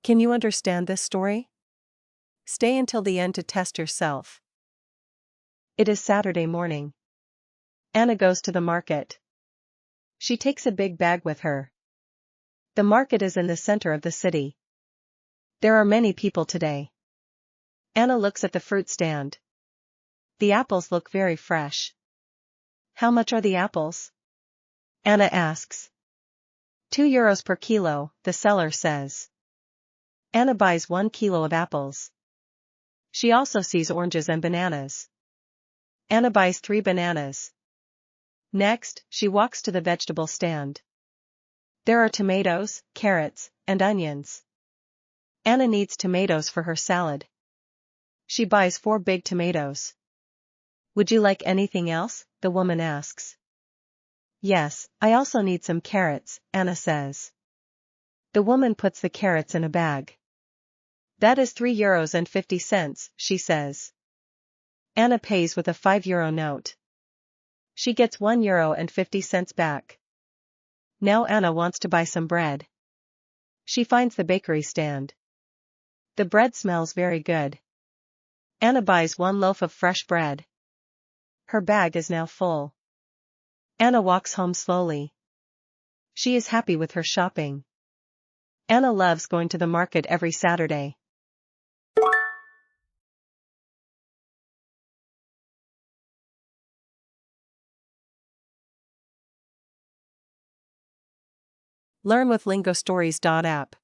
Can you understand this story? Stay until the end to test yourself. It is Saturday morning. Anna goes to the market. She takes a big bag with her. The market is in the center of the city. There are many people today. Anna looks at the fruit stand. The apples look very fresh. How much are the apples? Anna asks. €2 per kilo, the seller says. Anna buys 1 kilo of apples. She also sees oranges and bananas. Anna buys 3 bananas. Next, she walks to the vegetable stand. There are tomatoes, carrots, and onions. Anna needs tomatoes for her salad. She buys 4 big tomatoes. Would you like anything else? The woman asks. Yes, I also need some carrots, Anna says. The woman puts the carrots in a bag. That is €3.50, she says. Anna pays with a €5 note. She gets €1.50 back. Now Anna wants to buy some bread. She finds the bakery stand. The bread smells very good. Anna buys 1 loaf of fresh bread. Her bag is now full. Anna walks home slowly. She is happy with her shopping. Anna loves going to the market every Saturday. Learn with LingoStories.app.